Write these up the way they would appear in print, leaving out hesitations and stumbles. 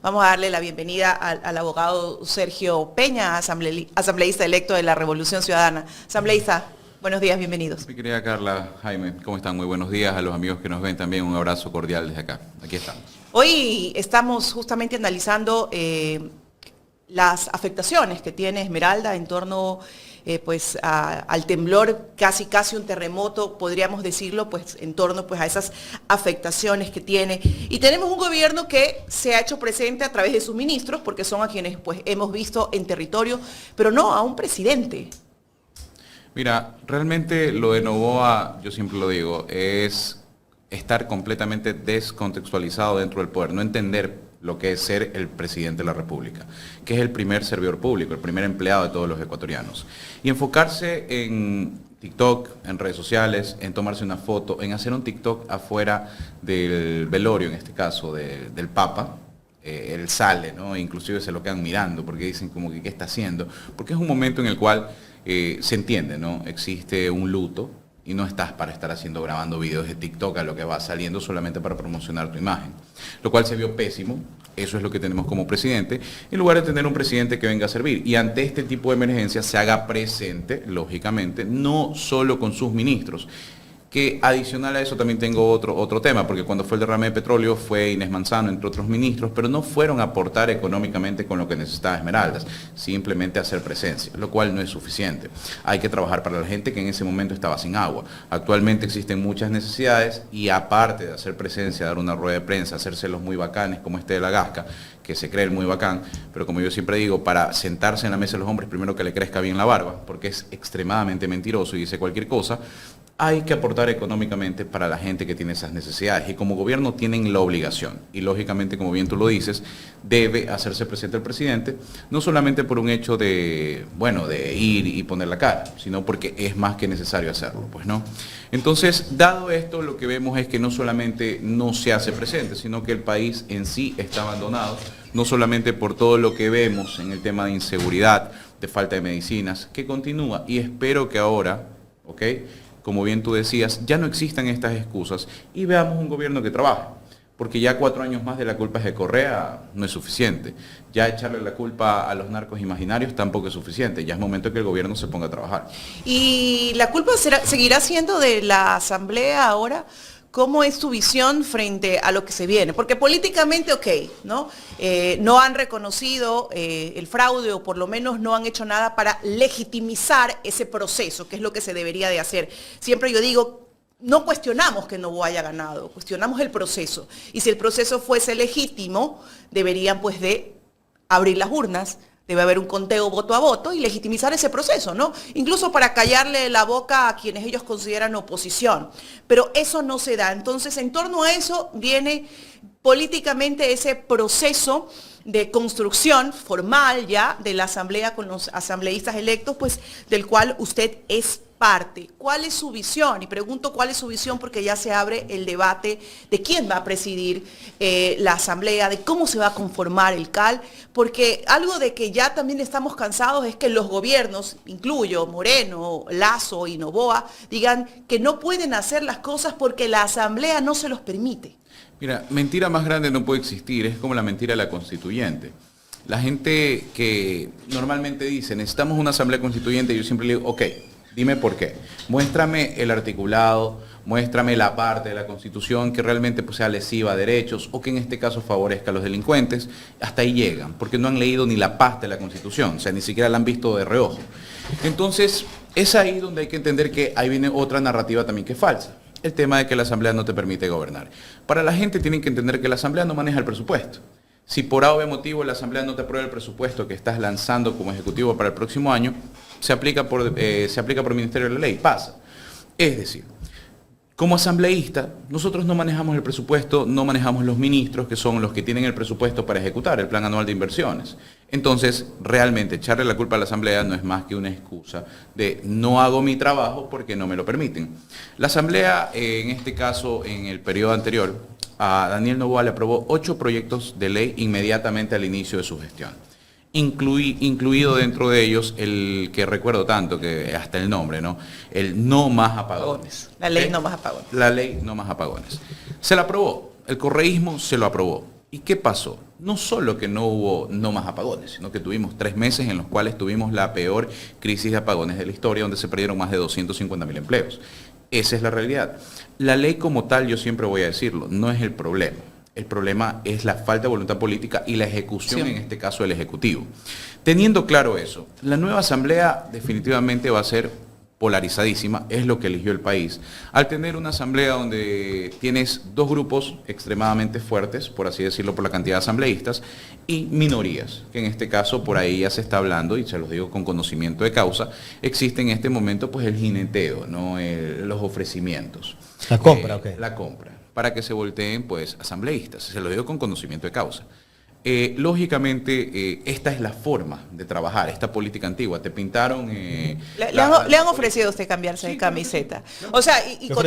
Vamos a darle la bienvenida al abogado Sergio Peña, asambleísta electo de la Revolución Ciudadana. Asambleísta, buenos días, bienvenidos. Mi querida Carla, Jaime, ¿cómo están? Muy buenos días. A los amigos que nos ven también, un abrazo cordial desde acá. Aquí estamos. Hoy estamos justamente analizando las afectaciones que tiene Esmeralda en torno al temblor, casi un terremoto, podríamos decirlo, pues en torno a esas afectaciones que tiene. Y tenemos un gobierno que se ha hecho presente a través de sus ministros, porque son a quienes hemos visto en territorio, pero no a un presidente. Mira, realmente lo de Noboa, yo siempre lo digo, es estar completamente descontextualizado dentro del poder, no entender lo que es ser el presidente de la República, que es el primer servidor público, el primer empleado de todos los ecuatorianos. Y enfocarse en TikTok, en redes sociales, en tomarse una foto, en hacer un TikTok afuera del velorio, en este caso, del Papa. Él sale, ¿no? Inclusive se lo quedan mirando porque dicen como que ¿qué está haciendo? Porque es un momento en el cual se entiende, ¿no? Existe un luto y no estás para estar grabando videos de TikTok a lo que va saliendo solamente para promocionar tu imagen. Lo cual se vio pésimo, eso es lo que tenemos como presidente, en lugar de tener un presidente que venga a servir. Y ante este tipo de emergencias se haga presente, lógicamente, no solo con sus ministros, que adicional a eso también tengo otro tema, porque cuando fue el derrame de petróleo fue Inés Manzano, entre otros ministros, pero no fueron a aportar económicamente con lo que necesitaba Esmeraldas, simplemente hacer presencia, lo cual no es suficiente. Hay que trabajar para la gente que en ese momento estaba sin agua. Actualmente existen muchas necesidades y aparte de hacer presencia, dar una rueda de prensa, hacérselos muy bacanes como este de la Gasca, que se cree el muy bacán, pero como yo siempre digo, para sentarse en la mesa de los hombres, primero que le crezca bien la barba, porque es extremadamente mentiroso y dice cualquier cosa. Hay que aportar económicamente para la gente que tiene esas necesidades y como gobierno tienen la obligación y lógicamente, como bien tú lo dices, debe hacerse presente el presidente, no solamente por un hecho de ir y poner la cara, sino porque es más que necesario hacerlo, pues, ¿no? Entonces, dado esto, lo que vemos es que no solamente no se hace presente, sino que el país en sí está abandonado, no solamente por todo lo que vemos en el tema de inseguridad, de falta de medicinas, que continúa y espero que ahora, ¿ok?, como bien tú decías, ya no existan estas excusas y veamos un gobierno que trabaje, porque ya 4 años más de la culpa es de Correa no es suficiente, ya echarle la culpa a los narcos imaginarios tampoco es suficiente, ya es momento que el gobierno se ponga a trabajar. ¿Y la culpa seguirá siendo de la Asamblea ahora? ¿Cómo es tu visión frente a lo que se viene? Porque políticamente, ok, ¿no? No han reconocido el fraude o por lo menos no han hecho nada para legitimizar ese proceso, que es lo que se debería de hacer. Siempre yo digo, no cuestionamos que Noboa haya ganado, cuestionamos el proceso. Y si el proceso fuese legítimo, deberían pues de abrir las urnas, debe haber un conteo voto a voto y legitimizar ese proceso, ¿no? Incluso para callarle la boca a quienes ellos consideran oposición. Pero eso no se da. Entonces, en torno a eso viene políticamente ese proceso de construcción formal ya de la Asamblea con los asambleístas electos, pues del cual usted es parte. ¿Cuál es su visión? Y pregunto cuál es su visión porque ya se abre el debate de quién va a presidir la Asamblea, de cómo se va a conformar el CAL, porque algo de que ya también estamos cansados es que los gobiernos, incluyo Moreno, Lasso y Noboa, digan que no pueden hacer las cosas porque la Asamblea no se los permite. Mira, mentira más grande no puede existir, es como la mentira de la constituyente. La gente que normalmente dice, necesitamos una asamblea constituyente, yo siempre le digo, ok, dime por qué. Muéstrame el articulado, muéstrame la parte de la Constitución que realmente pues, sea lesiva a derechos o que en este caso favorezca a los delincuentes. Hasta ahí llegan, porque no han leído ni la parte de la Constitución, o sea, ni siquiera la han visto de reojo. Entonces, es ahí donde hay que entender que ahí viene otra narrativa también que es falsa. El tema de que la Asamblea no te permite gobernar. Para la gente tienen que entender que la Asamblea no maneja el presupuesto. Si por A o B motivo la Asamblea no te aprueba el presupuesto que estás lanzando como ejecutivo para el próximo año, se aplica por el Ministerio de la Ley, pasa. Es decir, como asambleísta, nosotros no manejamos el presupuesto, no manejamos los ministros, que son los que tienen el presupuesto para ejecutar el plan anual de inversiones. Entonces, realmente echarle la culpa a la Asamblea no es más que una excusa de no hago mi trabajo porque no me lo permiten. La Asamblea, en este caso, en el periodo anterior, a Daniel Noboa le aprobó 8 proyectos de ley inmediatamente al inicio de su gestión. Incluido dentro de ellos el que recuerdo tanto, que hasta el nombre, ¿no? El no más apagones. La ley no más apagones. La ley no más apagones. Se la aprobó, el correísmo se lo aprobó. ¿Y qué pasó? No solo que no hubo no más apagones, sino que tuvimos 3 meses en los cuales tuvimos la peor crisis de apagones de la historia, donde se perdieron más de 250.000 empleos. Esa es la realidad. La ley como tal, yo siempre voy a decirlo, no es el problema. El problema es la falta de voluntad política y la ejecución, en este caso, del Ejecutivo. Teniendo claro eso, la nueva Asamblea definitivamente va a ser polarizadísima, es lo que eligió el país. Al tener una asamblea donde tienes 2 grupos extremadamente fuertes, por así decirlo, por la cantidad de asambleístas, y minorías, que en este caso por ahí ya se está hablando, y se los digo con conocimiento de causa, existe en este momento pues el jineteo, ¿no? Los ofrecimientos. La compra, ok. La compra, para que se volteen pues asambleístas, se lo digo con conocimiento de causa. Lógicamente, esta es la forma de trabajar, esta política antigua. Te pintaron... le han ofrecido a usted cambiarse de camiseta. O sea, y con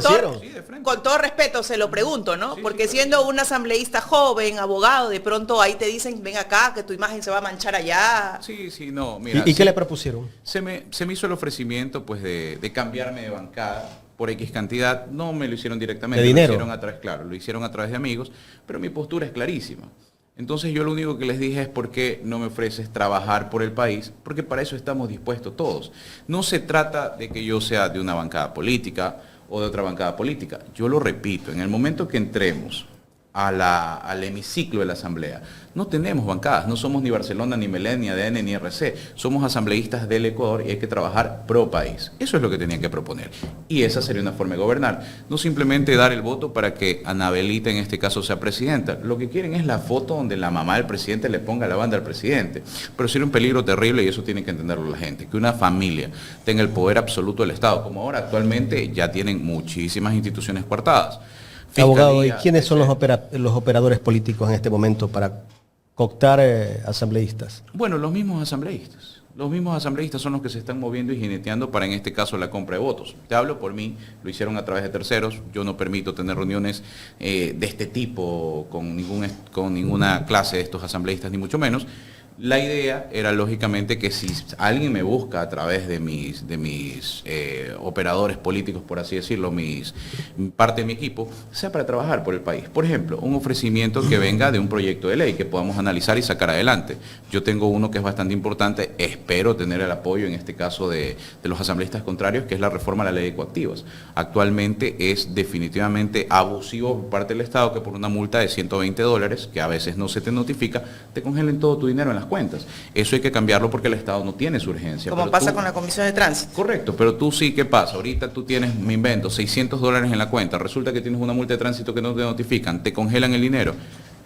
todo respeto se lo pregunto, ¿no? Porque siendo un asambleísta joven, abogado, de pronto ahí te dicen, ven acá, que tu imagen se va a manchar allá. Sí, no, mira. ¿Y qué le propusieron? Se me hizo el ofrecimiento pues de cambiarme de bancada por X cantidad. No me lo hicieron directamente. ¿De dinero? Lo hicieron a través, claro, lo hicieron a través de amigos, pero mi postura es clarísima. Entonces yo lo único que les dije es por qué no me ofreces trabajar por el país, porque para eso estamos dispuestos todos. No se trata de que yo sea de una bancada política o de otra bancada política. Yo lo repito, en el momento que entremos al hemiciclo de la Asamblea, no tenemos bancadas, no somos ni Barcelona, ni Melén, ni ADN, ni RC, somos asambleístas del Ecuador y hay que trabajar pro país. Eso es lo que tenían que proponer. Y esa sería una forma de gobernar. No simplemente dar el voto para que Anabelita en este caso sea presidenta. Lo que quieren es la foto donde la mamá del presidente le ponga la banda al presidente. Pero sería un peligro terrible y eso tiene que entenderlo la gente. Que una familia tenga el poder absoluto del Estado, como ahora actualmente ya tienen muchísimas instituciones coartadas. Abogado, ¿y quiénes son los operadores políticos en este momento para cooptar asambleístas? Bueno, los mismos asambleístas. Los mismos asambleístas son los que se están moviendo y jineteando para, en este caso, la compra de votos. Te hablo por mí, lo hicieron a través de terceros. Yo no permito tener reuniones de este tipo con ninguna clase de estos asambleístas, ni mucho menos. La idea era, lógicamente, que si alguien me busca a través de mis operadores políticos, por así decirlo, parte de mi equipo, sea para trabajar por el país. Por ejemplo, un ofrecimiento que venga de un proyecto de ley que podamos analizar y sacar adelante. Yo tengo uno que es bastante importante, espero tener el apoyo, en este caso, de los asambleístas contrarios, que es la reforma a la ley de coactivos. Actualmente es definitivamente abusivo por parte del Estado que por una multa de $120, que a veces no se te notifica, te congelen todo tu dinero en las cuentas. Eso hay que cambiarlo porque el Estado no tiene su urgencia. Como pasa con la Comisión de Tránsito. Correcto, pero tú sí, ¿qué pasa? Ahorita tú tienes, me invento, $600 en la cuenta, resulta que tienes una multa de tránsito que no te notifican, te congelan el dinero.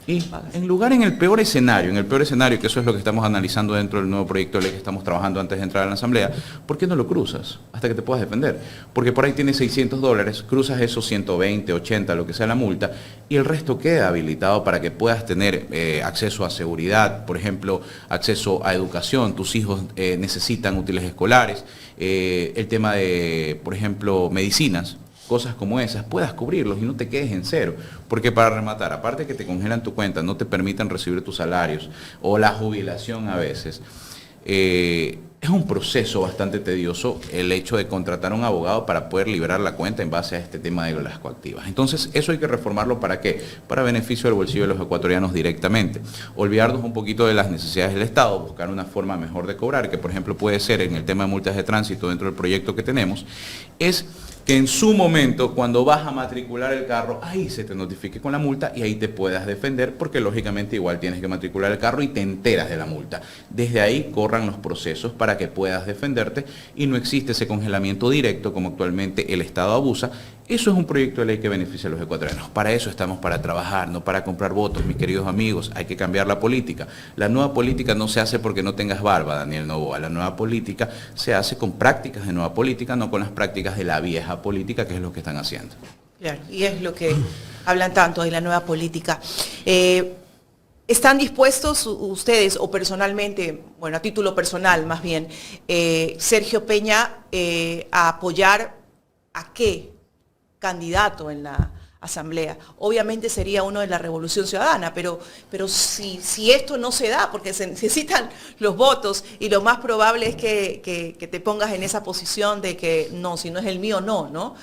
Y en el peor escenario, que eso es lo que estamos analizando dentro del nuevo proyecto de ley que estamos trabajando antes de entrar a la Asamblea, ¿por qué no lo cruzas hasta que te puedas defender? Porque por ahí tienes $600, cruzas esos 120, 80, lo que sea la multa, y el resto queda habilitado para que puedas tener acceso a seguridad, por ejemplo, acceso a educación, tus hijos necesitan útiles escolares, el tema de, por ejemplo, medicinas. Cosas como esas, puedas cubrirlos y no te quedes en cero. Porque para rematar, aparte que te congelan tu cuenta, no te permitan recibir tus salarios o la jubilación a veces, es un proceso bastante tedioso el hecho de contratar a un abogado para poder liberar la cuenta en base a este tema de las coactivas. Entonces, eso hay que reformarlo ¿para qué? Para beneficio del bolsillo de los ecuatorianos directamente. Olvidarnos un poquito de las necesidades del Estado, buscar una forma mejor de cobrar, que por ejemplo puede ser en el tema de multas de tránsito dentro del proyecto que tenemos, es que en su momento, cuando vas a matricular el carro, ahí se te notifique con la multa y ahí te puedas defender, porque lógicamente igual tienes que matricular el carro y te enteras de la multa. Desde ahí corran los procesos para que puedas defenderte y no existe ese congelamiento directo como actualmente el Estado abusa. Eso es un proyecto de ley que beneficia a los ecuatorianos. Para eso estamos, para trabajar, no para comprar votos, mis queridos amigos. Hay que cambiar la política. La nueva política no se hace porque no tengas barba, Daniel Noboa. La nueva política se hace con prácticas de nueva política, no con las prácticas de la vieja política, que es lo que están haciendo. Claro, y es lo que hablan tanto de la nueva política. ¿Están dispuestos ustedes, o personalmente, bueno, a título personal más bien, Sergio Peña, a apoyar a qué candidato en la Asamblea? Obviamente sería uno de la Revolución Ciudadana, pero si esto no se da, porque se necesitan los votos y lo más probable es que te pongas en esa posición de que no, si no es el mío, no, ¿no?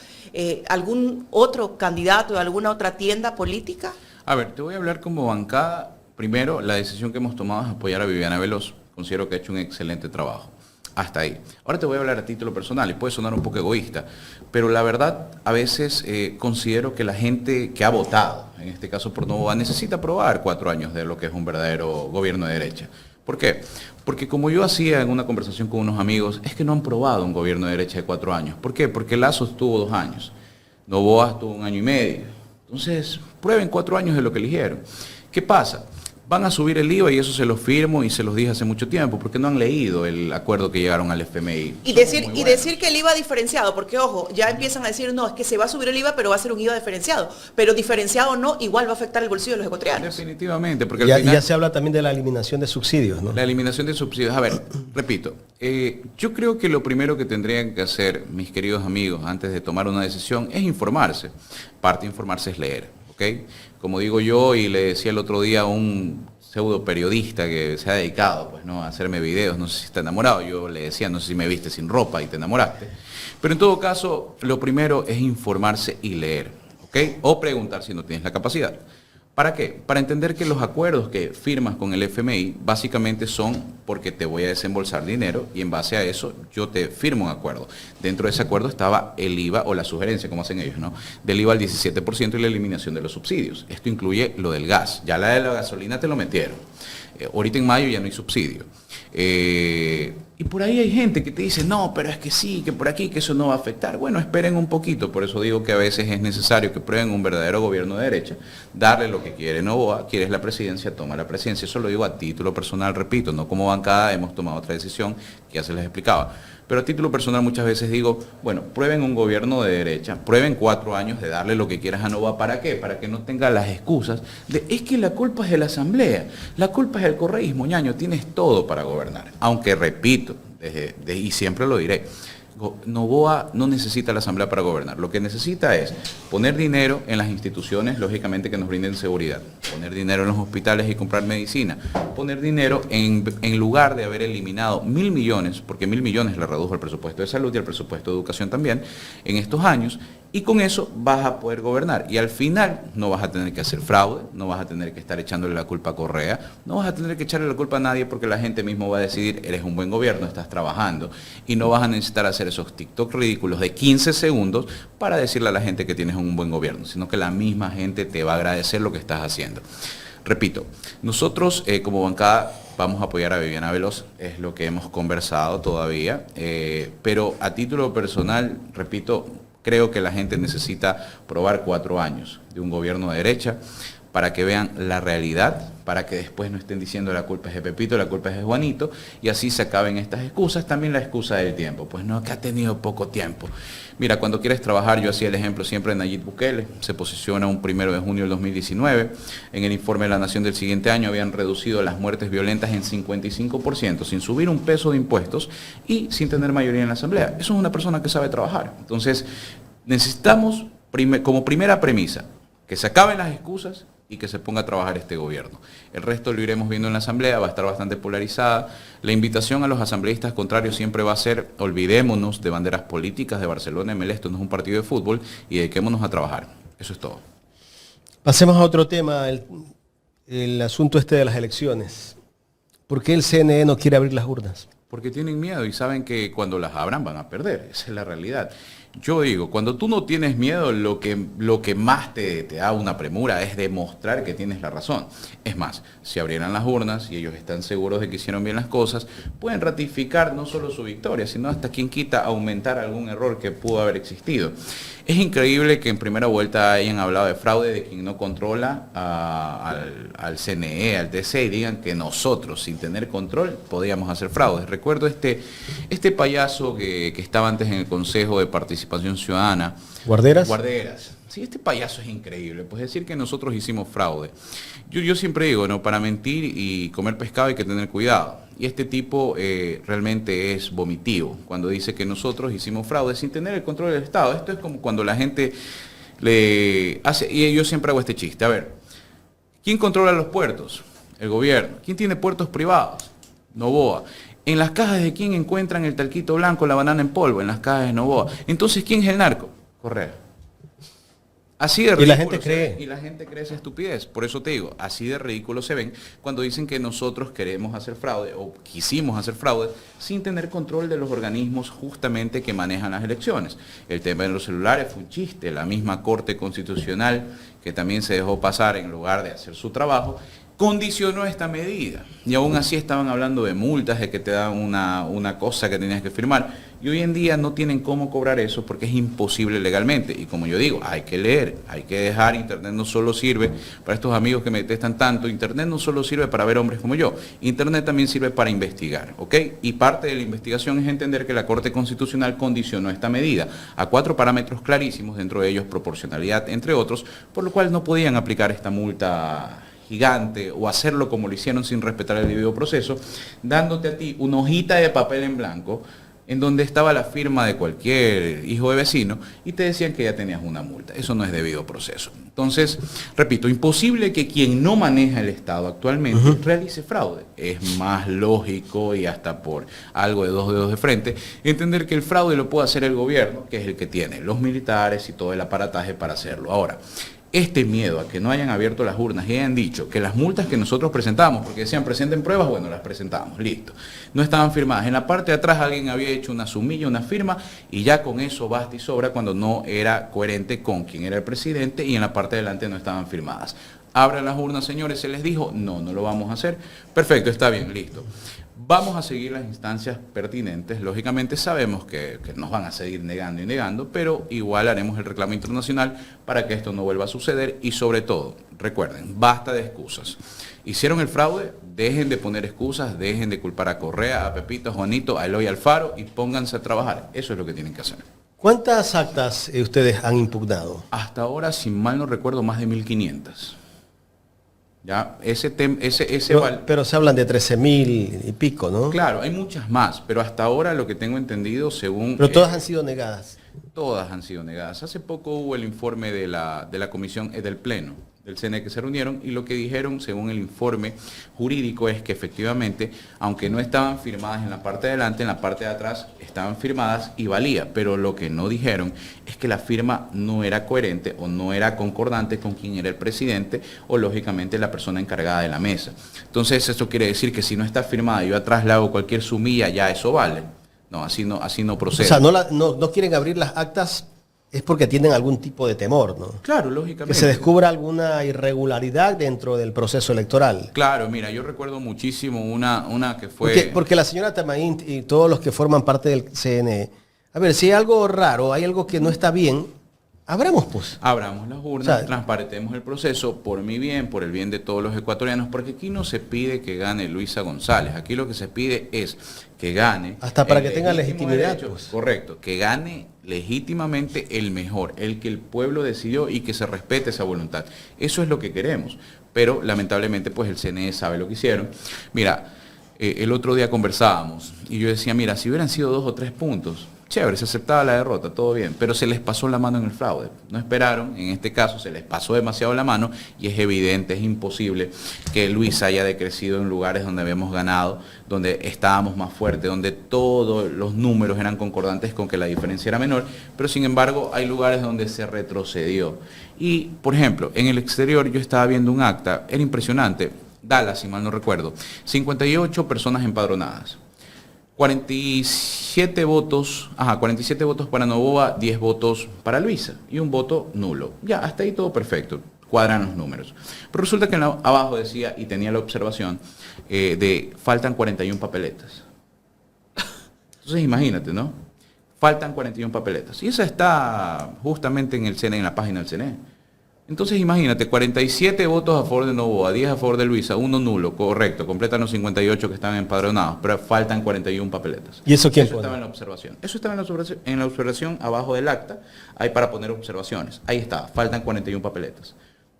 ¿Algún otro candidato, alguna otra tienda política? A ver, te voy a hablar como bancada. Primero, la decisión que hemos tomado es apoyar a Viviana Veloz. Considero que ha hecho un excelente trabajo. Hasta ahí. Ahora te voy a hablar a título personal y puede sonar un poco egoísta, pero la verdad a veces considero que la gente que ha votado, en este caso por Noboa, necesita probar 4 años de lo que es un verdadero gobierno de derecha. ¿Por qué? Porque como yo hacía en una conversación con unos amigos, es que no han probado un gobierno de derecha de 4 años. ¿Por qué? Porque Lasso estuvo 2 años, Noboa estuvo 1 año y medio. Entonces, prueben 4 años de lo que eligieron. ¿Qué pasa? Van a subir el IVA y eso se los firmo y se los dije hace mucho tiempo, porque no han leído el acuerdo que llegaron al FMI. Y decir que el IVA diferenciado, porque ojo, ya empiezan a decir, no, es que se va a subir el IVA, pero va a ser un IVA diferenciado. Pero diferenciado no, igual va a afectar el bolsillo de los ecuatorianos. Definitivamente, porque Ya, al final, ya se habla también de la eliminación de subsidios, ¿no? la eliminación de subsidios. A ver, repito, yo creo que lo primero que tendrían que hacer mis queridos amigos antes de tomar una decisión es informarse. Parte de informarse es leer, ¿ok? Como digo yo y le decía el otro día a un pseudo periodista que se ha dedicado pues, ¿no? a hacerme videos, no sé si está enamorado, yo le decía, no sé si me viste sin ropa y te enamoraste, pero en todo caso, lo primero es informarse y leer, ¿ok? O preguntar si no tienes la capacidad. ¿Para qué? Para entender que los acuerdos que firmas con el FMI básicamente son porque te voy a desembolsar dinero y en base a eso yo te firmo un acuerdo. Dentro de ese acuerdo estaba el IVA o la sugerencia, como hacen ellos, ¿no? Del IVA al 17% y la eliminación de los subsidios. Esto incluye lo del gas. Ya la de la gasolina te lo metieron. Ahorita en mayo ya no hay subsidio. Y por ahí hay gente que te dice, no, pero es que sí, que por aquí, que eso no va a afectar. Bueno, esperen un poquito, por eso digo que a veces es necesario que prueben un verdadero gobierno de derecha, darle lo que quiere Noboa, quieres la presidencia, toma la presidencia. Eso lo digo a título personal, repito, no como bancada hemos tomado otra decisión que ya se les explicaba. Pero a título personal muchas veces digo, bueno, prueben un gobierno de derecha, prueben 4 años de darle lo que quieras a Noboa. ¿Para qué? Para que no tenga las excusas de, es que la culpa es de la Asamblea, la culpa es del correísmo, ñaño, tienes todo para gobernar. Aunque repito, y siempre lo diré, Noboa no necesita la Asamblea para gobernar. Lo que necesita es poner dinero en las instituciones, lógicamente que nos brinden seguridad, poner dinero en los hospitales y comprar medicina, poner dinero en lugar de haber eliminado 1.000 millones, porque 1.000 millones le redujo el presupuesto de salud y el presupuesto de educación también en estos años, y con eso vas a poder gobernar. Y al final no vas a tener que hacer fraude, no vas a tener que estar echándole la culpa a Correa, no vas a tener que echarle la culpa a nadie porque la gente mismo va a decidir, eres un buen gobierno, estás trabajando, y no vas a necesitar hacer esos TikTok ridículos de 15 segundos para decirle a la gente que tienes un buen gobierno, sino que la misma gente te va a agradecer lo que estás haciendo. Repito, nosotros como bancada vamos a apoyar a Viviana Veloz, es lo que hemos conversado todavía, pero a título personal, repito, creo que la gente necesita probar 4 años de un gobierno de derecha para que vean la realidad, para que después no estén diciendo la culpa es de Pepito, la culpa es de Juanito, y así se acaben estas excusas. También la excusa del tiempo, pues no, que ha tenido poco tiempo. Mira, cuando quieres trabajar, yo hacía el ejemplo siempre de Nayib Bukele, se posiciona un 1 de junio del 2019, en el informe de la Nación del siguiente año habían reducido las muertes violentas en 55%, sin subir un peso de impuestos y sin tener mayoría en la Asamblea. Eso es una persona que sabe trabajar. Entonces, necesitamos, como primera premisa, que se acaben las excusas y que se ponga a trabajar este gobierno. El resto lo iremos viendo en la Asamblea, va a estar bastante polarizada. La invitación a los asambleístas contrarios siempre va a ser, olvidémonos de banderas políticas de Barcelona, ML, esto no es un partido de fútbol, y dediquémonos a trabajar. Eso es todo. Pasemos a otro tema, el asunto este de las elecciones. ¿Por qué el CNE no quiere abrir las urnas? Porque tienen miedo y saben que cuando las abran van a perder, esa es la realidad. Yo digo, cuando tú no tienes miedo, lo que más te da una premura es demostrar que tienes la razón. Es más, si abrieran las urnas y ellos están seguros de que hicieron bien las cosas, pueden ratificar no solo su victoria, sino hasta quien quita aumentar algún error que pudo haber existido. Es increíble que en primera vuelta hayan hablado de fraude de quien no controla al CNE, al TC, y digan que nosotros, sin tener control, podíamos hacer fraudes. Recuerdo este payaso que estaba antes en el Consejo de Participación Ciudadana. ¿Guarderas? Guarderas. Sí, este payaso es increíble, pues decir que nosotros hicimos fraude. Yo siempre digo, ¿no? Para mentir y comer pescado hay que tener cuidado. Y este tipo realmente es vomitivo cuando dice que nosotros hicimos fraude sin tener el control del Estado. Esto es como cuando la gente le hace, y yo siempre hago este chiste, a ver, ¿quién controla los puertos? El gobierno. ¿Quién tiene puertos privados? Noboa. ¿En las cajas de quién encuentran el talquito blanco, la banana en polvo? En las cajas de Noboa. Entonces, ¿quién es el narco? Correa. Así de Y la ridículo gente se ve, cree. y la gente cree esa estupidez. Por eso te digo, así de ridículo se ven cuando dicen que nosotros queremos hacer fraude o quisimos hacer fraude sin tener control de los organismos justamente que manejan las elecciones. El tema de los celulares fue un chiste. La misma Corte Constitucional, que también se dejó pasar en lugar de hacer su trabajo, condicionó esta medida. Y aún así estaban hablando de multas, de que te dan una cosa que tenías que firmar. Y hoy en día no tienen cómo cobrar eso porque es imposible legalmente. Y como yo digo, hay que leer, hay que dejar. Internet no solo sirve para estos amigos que me detestan tanto. Internet no solo sirve para ver hombres como yo. Internet también sirve para investigar, ¿ok? Y parte de la investigación es entender que la Corte Constitucional condicionó esta medida a 4 parámetros clarísimos, dentro de ellos proporcionalidad, entre otros, por lo cual no podían aplicar esta multa gigante o hacerlo como lo hicieron sin respetar el debido proceso, dándote a ti una hojita de papel en blanco en donde estaba la firma de cualquier hijo de vecino y te decían que ya tenías una multa. Eso no es debido proceso. Entonces, repito, imposible que quien no maneja el Estado actualmente realice fraude. Es más lógico, y hasta por algo de 2 dedos de frente, entender que el fraude lo puede hacer el gobierno, que es el que tiene los militares y todo el aparataje para hacerlo. Ahora, este miedo a que no hayan abierto las urnas y hayan dicho que las multas que nosotros presentamos, porque decían presenten pruebas, bueno, las presentamos, listo. No estaban firmadas. En la parte de atrás alguien había hecho una sumilla, una firma, y ya con eso basta y sobra cuando no era coherente con quien era el presidente, y en la parte de adelante no estaban firmadas. Abran las urnas, señores, se les dijo, no, no lo vamos a hacer. Perfecto, está bien, listo. Vamos a seguir las instancias pertinentes. Lógicamente sabemos que nos van a seguir negando y negando, pero igual haremos el reclamo internacional para que esto no vuelva a suceder. Y sobre todo, recuerden, basta de excusas. Hicieron el fraude, dejen de poner excusas, dejen de culpar a Correa, a Pepito, a Juanito, a Eloy Alfaro y pónganse a trabajar. Eso es lo que tienen que hacer. ¿Cuántas actas ustedes han impugnado? Hasta ahora, si mal no recuerdo, más de 1.500. Ya, Pero se hablan de 13.000 y pico, ¿no? Claro, hay muchas más, pero hasta ahora lo que tengo entendido, según... Pero todas han sido negadas. Todas han sido negadas. Hace poco hubo el informe de la comisión del Pleno, del CNE, que se reunieron, y lo que dijeron, según el informe jurídico, es que efectivamente, aunque no estaban firmadas en la parte de adelante, en la parte de atrás estaban firmadas y valía, pero lo que no dijeron es que la firma no era coherente o no era concordante con quien era el presidente o lógicamente la persona encargada de la mesa. Entonces eso quiere decir que si no está firmada y yo atrás le hago cualquier sumilla, ya eso vale. No, así no procede. O sea, no quieren abrir las actas, es porque tienen algún tipo de temor, ¿no? Claro, lógicamente. Que se descubra alguna irregularidad dentro del proceso electoral. Claro, mira, yo recuerdo muchísimo una que fue... Porque la señora Tamaín y todos los que forman parte del CNE, a ver, si hay algo raro, hay algo que no está bien, abramos pues. Abramos las urnas, transparentemos el proceso por mi bien, por el bien de todos los ecuatorianos, porque aquí no se pide que gane Luisa González, aquí lo que se pide es que gane... Hasta para que tenga legitimidad. Pues. Correcto, que gane legítimamente el mejor, el que el pueblo decidió y que se respete esa voluntad. Eso es lo que queremos, pero lamentablemente pues el CNE sabe lo que hicieron. Mira, el otro día conversábamos y yo decía, mira, si hubieran sido 2 o 3 puntos, chévere, se aceptaba la derrota, todo bien, pero se les pasó la mano en el fraude. No esperaron, en este caso se les pasó demasiado la mano y es evidente, es imposible que Luis haya decrecido en lugares donde habíamos ganado, donde estábamos más fuertes, donde todos los números eran concordantes con que la diferencia era menor, pero sin embargo hay lugares donde se retrocedió. Y, por ejemplo, en el exterior yo estaba viendo un acta, era impresionante, Dallas, si mal no recuerdo, 58 personas empadronadas. 47 votos para Noboa, 10 votos para Luisa y un voto nulo. Ya, hasta ahí todo perfecto, cuadran los números. Pero resulta que abajo decía, y tenía la observación, de faltan 41 papeletas. Entonces imagínate, ¿no? Faltan 41 papeletas. Y esa está justamente en el CNE, en la página del CNE. Entonces imagínate, 47 votos a favor de Noboa, 10 a favor de Luisa, 1 nulo, correcto, completan los 58 que están empadronados, pero faltan 41 papeletas. ¿Y eso quién pone? Estaba en la observación. Eso estaba en la observación abajo del acta, hay para poner observaciones. Ahí está, faltan 41 papeletas.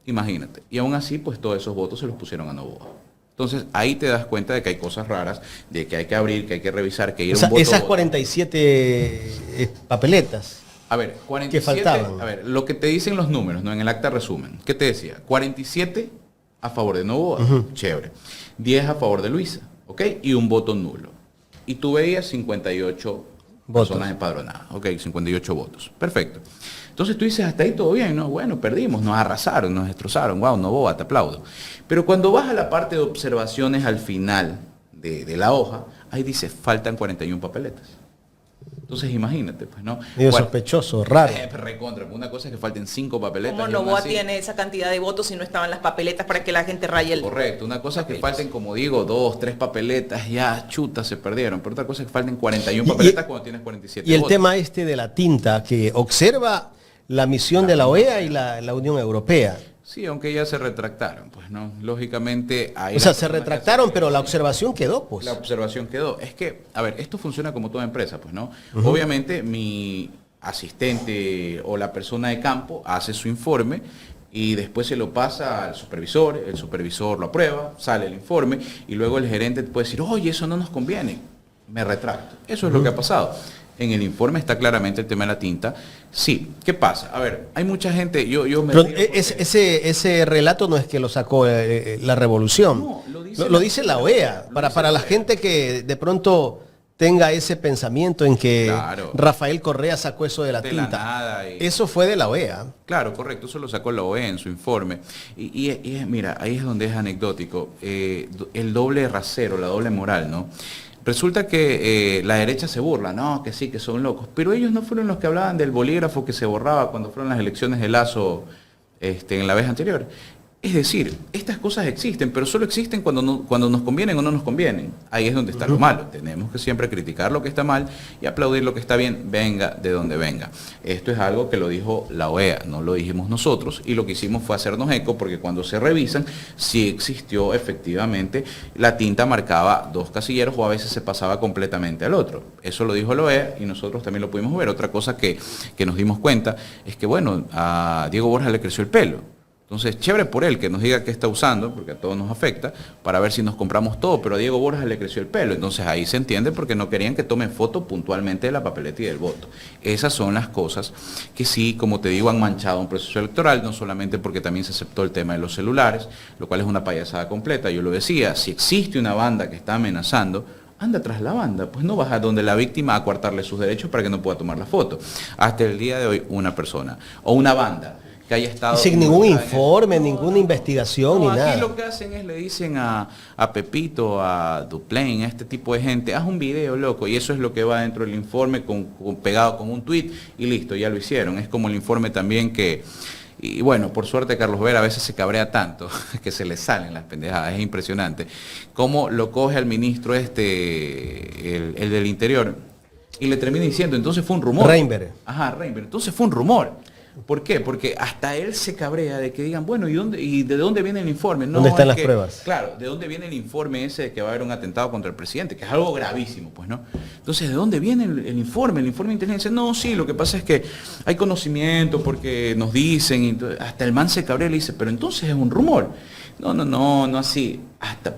Imagínate. Y aún así, pues todos esos votos se los pusieron a Noboa. Entonces ahí te das cuenta de que hay cosas raras, de que hay que abrir, que hay que revisar, que ir a un voto. Esas 47 papeletas. A ver, 47, que faltaban. A ver, lo que te dicen los números, ¿no? En el acta resumen. ¿Qué te decía? 47 a favor de Noboa, chévere. 10 a favor de Luisa, ¿ok? Y un voto nulo. Y tú veías 58 votos. Personas empadronadas. Ok, 58 votos. Perfecto. Entonces tú dices, hasta ahí todo bien, ¿no? Bueno, perdimos, nos arrasaron, nos destrozaron. Wow, Novoa, te aplaudo. Pero cuando vas a la parte de observaciones al final de la hoja, ahí dice, faltan 41 papeletas. Entonces imagínate, pues, ¿no? Medio sospechoso, raro. Recontra, una cosa es que falten 5 papeletas. ¿Cómo Novoa tiene esa cantidad de votos si no estaban las papeletas para que la gente raye el... Correcto, una cosa es que falten, como digo, 2, 3 papeletas, ya chuta, se perdieron. Pero otra cosa es que falten 41 papeletas cuando tienes 47 Y el votos. tema este de la tinta, que observa la misión de la OEA y la Unión Europea. Sí, aunque ya se retractaron, pues, ¿no? Lógicamente... Ahí O sea, se retractaron, pero la observación quedó, pues. La observación quedó. Es que, a ver, esto funciona como toda empresa, pues, ¿no? Obviamente, mi asistente o la persona de campo hace su informe y después se lo pasa al supervisor, el supervisor lo aprueba, sale el informe y luego el gerente puede decir, oye, eso no nos conviene, me retracto. Eso es lo que ha pasado. En el informe está claramente el tema de la tinta. Sí, ¿qué pasa? A ver, hay mucha gente, yo me... Pero ese relato no es que lo sacó la Revolución. No, lo dice la OEA. Para la gente que de pronto tenga ese pensamiento en que Claro. Rafael Correa sacó eso de la De tinta. la nada y- Eso fue de la OEA. Claro, correcto, eso lo sacó la OEA en su informe. Mira, ahí es donde es anecdótico. El doble rasero, la doble moral, ¿no? Resulta que la derecha se burla, no, que sí, que son locos. Pero ellos no fueron los que hablaban del bolígrafo que se borraba cuando fueron las elecciones de Lazo en la vez anterior. Es decir, estas cosas existen, pero solo existen cuando nos convienen o no nos convienen. Ahí es donde está lo malo. Tenemos que siempre criticar lo que está mal y aplaudir lo que está bien, venga de donde venga. Esto es algo que lo dijo la OEA, no lo dijimos nosotros, y lo que hicimos fue hacernos eco, porque cuando se revisan, sí existió efectivamente, la tinta marcaba 2 casilleros o a veces se pasaba completamente al otro. Eso lo dijo la OEA y nosotros también lo pudimos ver. Otra cosa que nos dimos cuenta es que, bueno, a Diego Borja le creció el pelo. Entonces, chévere por él que nos diga qué está usando, porque a todos nos afecta, para ver si nos compramos todo, pero a Diego Borja le creció el pelo. Entonces ahí se entiende porque no querían que tome foto puntualmente de la papeleta y del voto. Esas son las cosas que sí, como te digo, han manchado un proceso electoral, no solamente porque también se aceptó el tema de los celulares, lo cual es una payasada completa. Yo lo decía, si existe una banda que está amenazando, anda tras la banda, pues no vas a donde la víctima a coartarle sus derechos para que no pueda tomar la foto. Hasta el día de hoy, una persona o una banda que haya estado... Sin ningún informe, ninguna investigación ni aquí nada. lo que hacen es le dicen a Pepito, a Duplain, a este tipo de gente, haz un video, loco, y eso es lo que va dentro del informe pegado con un tweet y listo, ya lo hicieron. Es como el informe también que... Y bueno, por suerte Carlos Vera a veces se cabrea tanto que se le salen las pendejadas, es impresionante. Cómo lo coge al ministro el del Interior y le termina diciendo, entonces fue un rumor. Reinberg. Ajá, Reinberg. Entonces fue un rumor. ¿Por qué? Porque hasta él se cabrea de que digan, bueno, ¿y de dónde viene el informe? No, ¿Dónde están es las pruebas? Claro, ¿de dónde viene el informe ese de que va a haber un atentado contra el presidente? Que es algo gravísimo, pues, ¿no? Entonces, ¿de dónde viene el informe? El informe de inteligencia. No, sí, lo que pasa es que hay conocimiento porque nos dicen, y hasta el man se cabrea y le dice, pero entonces es un rumor. No así.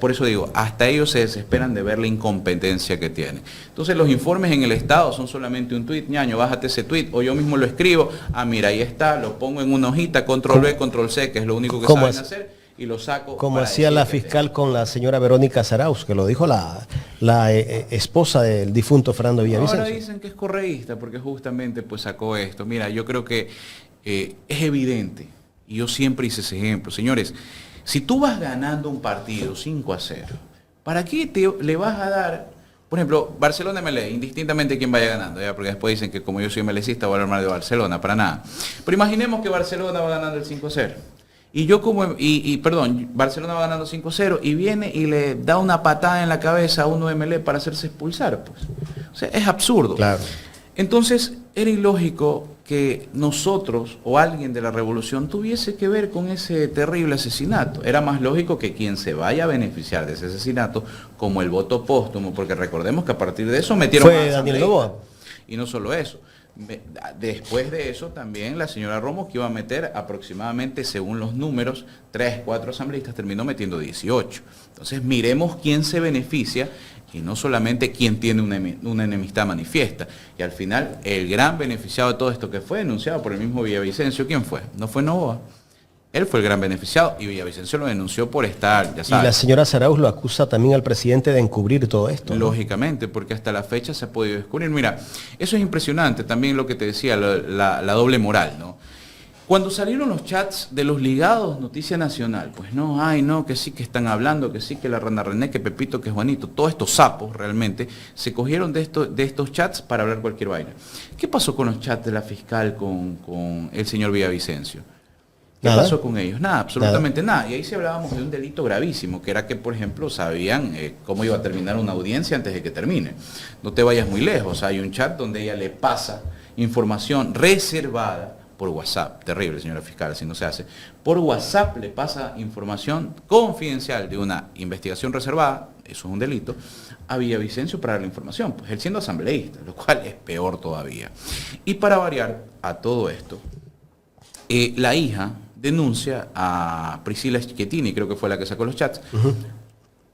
Por eso digo, hasta ellos se desesperan de ver la incompetencia que tienen. Entonces los informes en el Estado son solamente un tuit, ñaño, bájate ese tuit, o yo mismo lo escribo, mira, ahí está, lo pongo en una hojita, control V, control C, que es lo único que saben hacer, y lo saco. Como hacía la fiscal con la señora Verónica Zarauz, que lo dijo la esposa del difunto Fernando Villavicencio. Ahora dicen que es correísta, porque justamente pues sacó esto. Mira, yo creo que es evidente, y yo siempre hice ese ejemplo, señores. Si tú vas ganando un partido 5-0, ¿para qué le vas a dar, por ejemplo, Barcelona-MLE, indistintamente quién vaya ganando, ¿ya? Porque después dicen que como yo soy melecista voy a hablar mal de Barcelona, para nada. Pero imaginemos que Barcelona va ganando el 5-0. Barcelona va ganando 5-0 y viene y le da una patada en la cabeza a uno de MLE para hacerse expulsar, pues. O sea, es absurdo. Claro. Entonces, era ilógico que nosotros o alguien de la revolución tuviese que ver con ese terrible asesinato. Era más lógico que quien se vaya a beneficiar de ese asesinato, como el voto póstumo, porque recordemos que a partir de eso metieron Fue Daniel Noboa. Y no solo eso. Después de eso también la señora Romo, que iba a meter aproximadamente, según los números, 3, 4 asambleístas, terminó metiendo 18. Entonces miremos quién se beneficia y no solamente quién tiene una enemistad manifiesta. Y al final, el gran beneficiado de todo esto que fue denunciado por el mismo Villavicencio, ¿quién fue? No fue Noboa. Él fue el gran beneficiado y Villavicencio lo denunció por estar, ya Y sabes. la señora Zarauz lo acusa también al presidente de encubrir todo esto, ¿no? Lógicamente, porque hasta la fecha se ha podido descubrir. Mira, eso es impresionante, también lo que te decía, la doble moral, ¿no? Cuando salieron los chats de los ligados, Noticia Nacional, pues no, ay no, que sí que están hablando, que sí que la Rana René, que Pepito, que Juanito, todos estos sapos realmente se cogieron de estos chats para hablar cualquier vaina. ¿Qué pasó con los chats de la fiscal con el señor Villavicencio? ¿Qué Nada. pasó con ellos? Nada, absolutamente nada. Y ahí sí hablábamos de un delito gravísimo, que era que, por ejemplo, sabían cómo iba a terminar una audiencia antes de que termine. No te vayas muy lejos, hay un chat donde ella le pasa información reservada por WhatsApp, terrible señora fiscal, así no se hace, por WhatsApp le pasa información confidencial de una investigación reservada, eso es un delito, a Villavicencio para darle información, pues él siendo asambleísta, lo cual es peor todavía. Y para variar a todo esto, la hija denuncia a Priscila Schettini, creo que fue la que sacó los chats,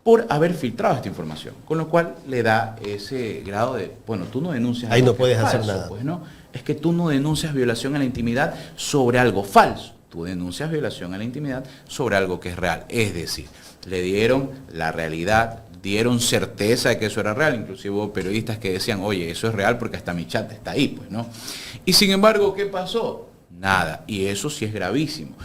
por haber filtrado esta información, con lo cual le da ese grado de, bueno, tú no denuncias Ahí algo no puedes que es hacer falso, nada. pues, ¿no? Es que tú no denuncias violación a la intimidad sobre algo falso, tú denuncias violación a la intimidad sobre algo que es real, es decir, le dieron la realidad, dieron certeza de que eso era real, inclusive hubo periodistas que decían, oye, eso es real porque hasta mi chat está ahí, pues, ¿no? Y sin embargo, ¿qué pasó? Nada, y eso sí es gravísimo.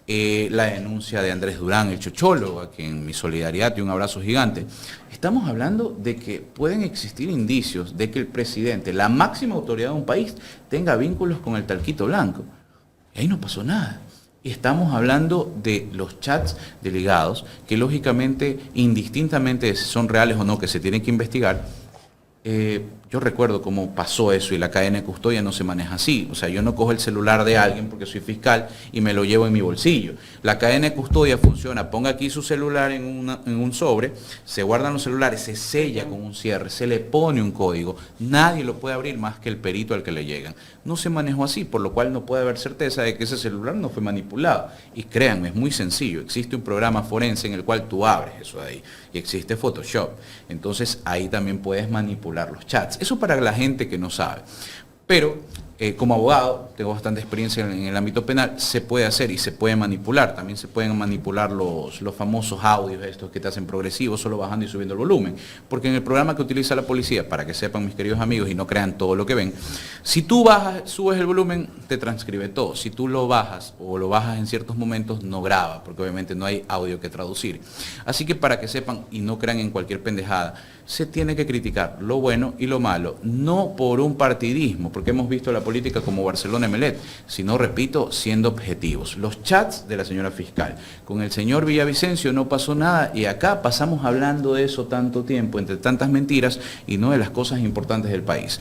La denuncia de Andrés Durán, el chochólogo, a quien mi solidaridad y un abrazo gigante. Estamos hablando de que pueden existir indicios de que el presidente, la máxima autoridad de un país, tenga vínculos con el talquito blanco. Y ahí no pasó nada. Y estamos hablando de los chats de ligados, que lógicamente, indistintamente de si son reales o no, que se tienen que investigar. Yo recuerdo cómo pasó eso y la cadena de custodia no se maneja así. O sea, yo no cojo el celular de alguien porque soy fiscal y me lo llevo en mi bolsillo. La cadena de custodia funciona, ponga aquí su celular en un sobre, se guardan los celulares, se sella con un cierre, se le pone un código. Nadie lo puede abrir más que el perito al que le llegan. No se manejó así, por lo cual no puede haber certeza de que ese celular no fue manipulado. Y créanme, es muy sencillo. Existe un programa forense en el cual tú abres eso de ahí. Y existe Photoshop. Entonces ahí también puedes manipular los chats. Eso para la gente que no sabe. Pero como abogado, tengo bastante experiencia en el ámbito penal, se puede hacer y se puede manipular. También se pueden manipular los famosos audios estos que te hacen progresivos, solo bajando y subiendo el volumen. Porque en el programa que utiliza la policía, para que sepan mis queridos amigos y no crean todo lo que ven, si tú bajas, subes el volumen, te transcribe todo. Si tú lo bajas o lo bajas en ciertos momentos, no graba, porque obviamente no hay audio que traducir. Así que para que sepan y no crean en cualquier pendejada, se tiene que criticar lo bueno y lo malo, no por un partidismo, porque hemos visto la política como Barcelona Emelet, sino, repito, siendo objetivos. Los chats de la señora fiscal con el señor Villavicencio no pasó nada y acá pasamos hablando de eso tanto tiempo, entre tantas mentiras y no de las cosas importantes del país.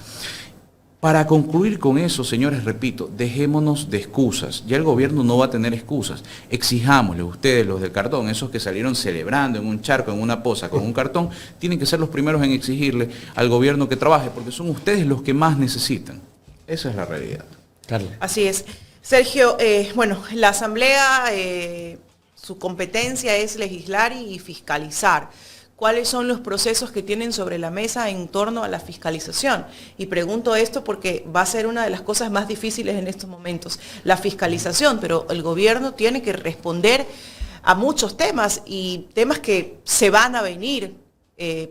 Para concluir con eso, señores, repito, dejémonos de excusas. Ya el gobierno no va a tener excusas. Exijámosle a ustedes, los del cartón, esos que salieron celebrando en un charco, en una poza, con un cartón, tienen que ser los primeros en exigirle al gobierno que trabaje, porque son ustedes los que más necesitan. Esa es la realidad. Carla. Así es. Sergio, bueno, la Asamblea, su competencia es legislar y fiscalizar. ¿Cuáles son los procesos que tienen sobre la mesa en torno a la fiscalización? Y pregunto esto porque va a ser una de las cosas más difíciles en estos momentos, la fiscalización, pero el gobierno tiene que responder a muchos temas y temas que se van a venir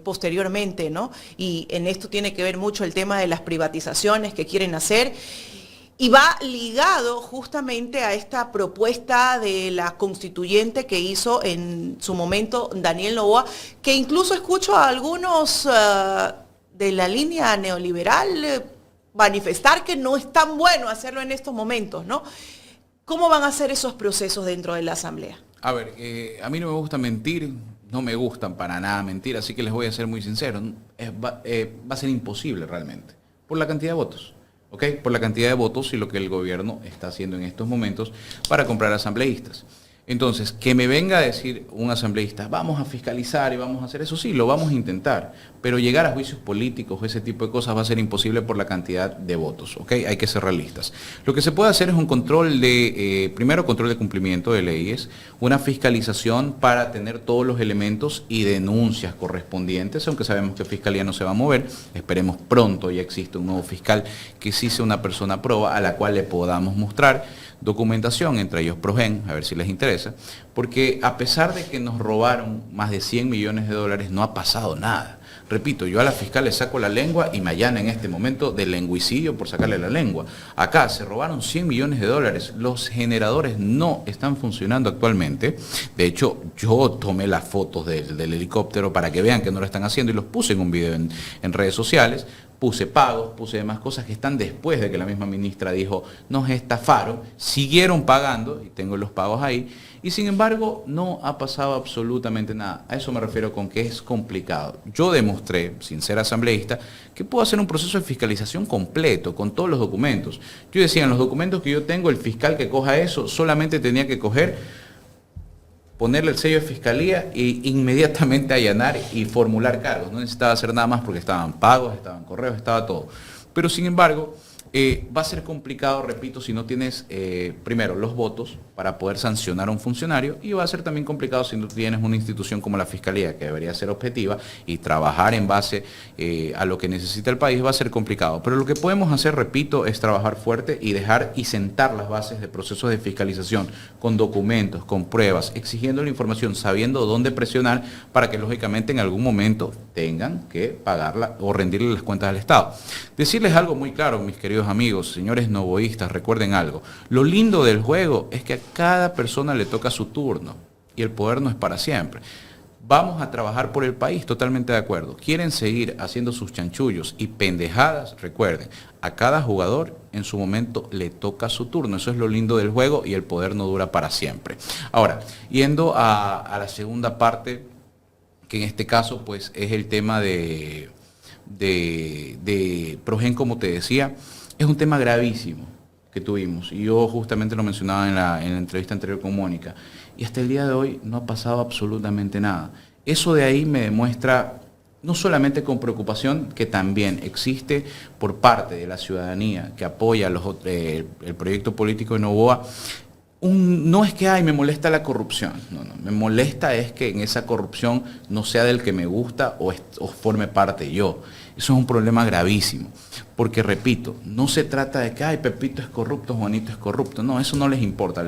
posteriormente, ¿no? Y en esto tiene que ver mucho el tema de las privatizaciones que quieren hacer. Y va ligado justamente a esta propuesta de la constituyente que hizo en su momento Daniel Noboa, que incluso escucho a algunos de la línea neoliberal manifestar que no es tan bueno hacerlo en estos momentos, ¿no? ¿Cómo van a ser esos procesos dentro de la Asamblea? A ver, a mí no me gusta mentir, no me gustan para nada mentir, así que les voy a ser muy sincero. Va a ser imposible realmente, por la cantidad de votos. ¿Ok? Por la cantidad de votos y lo que el gobierno está haciendo en estos momentos para comprar asambleístas. Entonces, que me venga a decir un asambleísta, vamos a fiscalizar y vamos a hacer eso, sí, lo vamos a intentar, pero llegar a juicios políticos o ese tipo de cosas va a ser imposible por la cantidad de votos, ¿ok? Hay que ser realistas. Lo que se puede hacer es un control primero control de cumplimiento de leyes, una fiscalización para tener todos los elementos y denuncias correspondientes, aunque sabemos que Fiscalía no se va a mover, esperemos pronto ya existe un nuevo fiscal que sí sea una persona proba a la cual le podamos mostrar. documentación, entre ellos Progen, a ver si les interesa, porque a pesar de que nos robaron más de 100 millones de dólares, no ha pasado nada. Repito, yo a la fiscal le saco la lengua y me allana en este momento de lenguicidio por sacarle la lengua. Acá se robaron 100 millones de dólares. Los generadores no están funcionando actualmente. De hecho, yo tomé las fotos del helicóptero para que vean que no lo están haciendo y los puse en un video en redes sociales. Puse pagos, puse demás cosas que están después de que la misma ministra dijo nos estafaron, siguieron pagando y tengo los pagos ahí y sin embargo no ha pasado absolutamente nada. A eso me refiero con que es complicado. Yo demostré, sin ser asambleísta, que puedo hacer un proceso de fiscalización completo con todos los documentos. Yo decía, en los documentos que yo tengo, el fiscal que coja eso solamente tenía que ponerle el sello de fiscalía e inmediatamente allanar y formular cargos. No necesitaba hacer nada más porque estaban pagos, estaban correos, estaba todo. Pero sin embargo, va a ser complicado, repito, si no tienes primero los votos para poder sancionar a un funcionario y va a ser también complicado si no tienes una institución como la Fiscalía que debería ser objetiva y trabajar en base a lo que necesita el país, va a ser complicado. Pero lo que podemos hacer, repito, es trabajar fuerte y dejar y sentar las bases de procesos de fiscalización con documentos, con pruebas, exigiendo la información, sabiendo dónde presionar para que lógicamente en algún momento tengan que pagarla o rendirle las cuentas al Estado. Decirles algo muy claro, mis queridos amigos, señores novoístas, recuerden algo. Lo lindo del juego es que a cada persona le toca su turno y el poder no es para siempre. Vamos a trabajar por el país, totalmente de acuerdo. Quieren seguir haciendo sus chanchullos y pendejadas, recuerden, a cada jugador en su momento le toca su turno. Eso es lo lindo del juego y el poder no dura para siempre. Ahora, yendo a la segunda parte, que en este caso pues es el tema de Progen, como te decía, es un tema gravísimo que tuvimos y yo justamente lo mencionaba en la entrevista anterior con Mónica y hasta el día de hoy no ha pasado absolutamente nada. Eso de ahí me demuestra, no solamente con preocupación, que también existe por parte de la ciudadanía que apoya el proyecto político de Noboa. No es que me molesta la corrupción, no, me molesta es que en esa corrupción no sea del que me gusta o forme parte yo. Eso es un problema gravísimo, porque repito, no se trata de que Pepito es corrupto, Juanito es corrupto, no, eso no les importa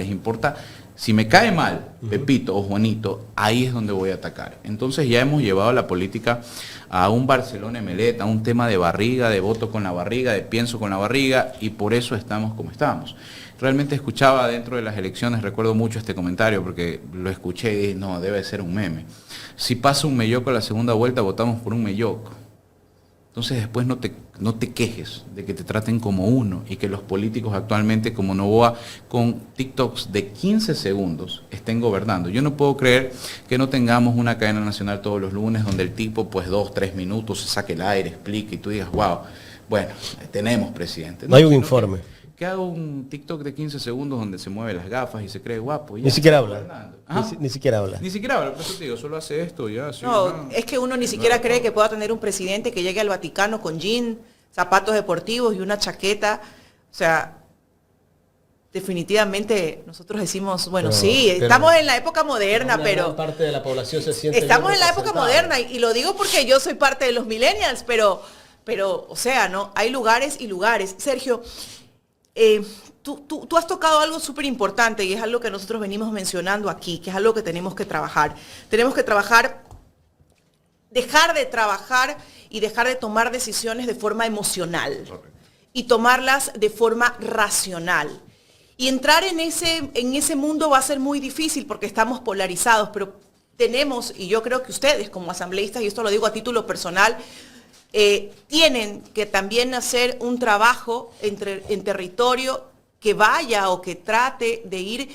si me cae mal Pepito o Juanito, ahí es donde voy a atacar. Entonces ya hemos llevado la política a un Barcelona Emelec, a un tema de barriga, de voto con la barriga, de pienso con la barriga, y por eso estamos como estamos. Realmente escuchaba dentro de las elecciones, recuerdo mucho este comentario porque lo escuché y dije, no, debe ser un meme. Si pasa un melloco a la segunda vuelta, votamos por un melloco. Entonces después no te quejes de que te traten como uno y que los políticos actualmente como Noboa con TikToks de 15 segundos estén gobernando. Yo no puedo creer que no tengamos una cadena nacional todos los lunes donde el tipo pues 2-3 minutos se saque el aire, explique y tú digas, wow, bueno, tenemos presidente. No hay un informe. Que haga un TikTok de 15 segundos donde se mueve las gafas y se cree guapo. Ni siquiera habla. Ni siquiera habla. Ni siquiera habla, por eso te digo, solo hace esto ya. Sí, no, es que uno ni siquiera cree que pueda tener un presidente que llegue al Vaticano con jean, zapatos deportivos y una chaqueta. O sea, definitivamente nosotros decimos, bueno, sí, estamos en la época moderna, pero parte de la población se siente estamos en la época moderna y lo digo porque yo soy parte de los millennials, pero o sea, no, hay lugares y lugares. Sergio, tú has tocado algo súper importante y es algo que nosotros venimos mencionando aquí, que es algo que tenemos que trabajar. Tenemos que trabajar, dejar de trabajar y dejar de tomar decisiones de forma emocional y tomarlas de forma racional. Y entrar en ese mundo va a ser muy difícil porque estamos polarizados, pero tenemos, y yo creo que ustedes como asambleístas, y esto lo digo a título personal, tienen que también hacer un trabajo en territorio que vaya o que trate de ir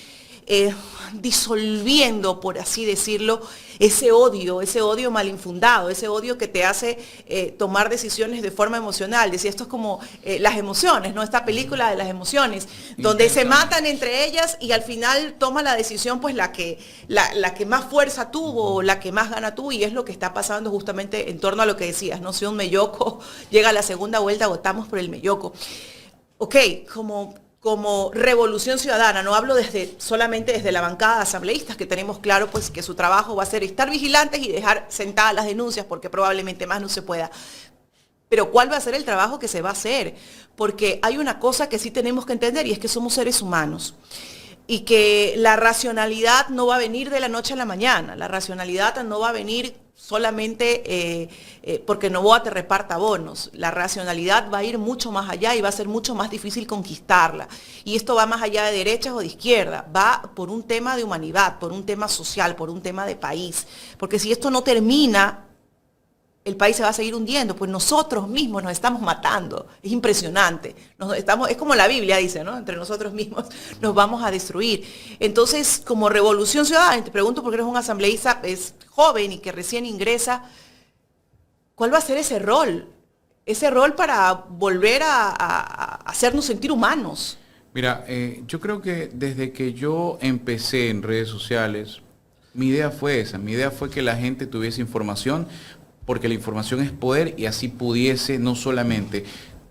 disolviendo, por así decirlo, ese odio mal infundado, ese odio que te hace tomar decisiones de forma emocional. Decía, esto es como las emociones, ¿no? Esta película de las emociones, donde se matan entre ellas y al final toma la decisión pues la que más fuerza tuvo, la que más gana tuvo, y es lo que está pasando justamente en torno a lo que decías, ¿no? Si un melloco llega a la segunda vuelta, votamos por el melloco. Ok, como Revolución Ciudadana, no hablo solamente desde la bancada de asambleístas, que tenemos claro pues que su trabajo va a ser estar vigilantes y dejar sentadas las denuncias, porque probablemente más no se pueda. Pero ¿cuál va a ser el trabajo que se va a hacer? Porque hay una cosa que sí tenemos que entender y es que somos seres humanos. Y que la racionalidad no va a venir de la noche a la mañana. La racionalidad no va a venir solamente porque Noboa te reparta bonos. La racionalidad va a ir mucho más allá y va a ser mucho más difícil conquistarla. Y esto va más allá de derechas o de izquierda. Va por un tema de humanidad, por un tema social, por un tema de país. Porque si esto no termina, el país se va a seguir hundiendo, pues nosotros mismos nos estamos matando. Es impresionante. Es como la Biblia dice, ¿no? Entre nosotros mismos nos vamos a destruir. Entonces, como Revolución Ciudadana, te pregunto porque eres un asambleísta es joven y que recién ingresa, ¿cuál va a ser ese rol? Ese rol para volver a hacernos sentir humanos. Mira, yo creo que desde que yo empecé en redes sociales, mi idea fue esa. Mi idea fue que la gente tuviese información, porque la información es poder y así pudiese no solamente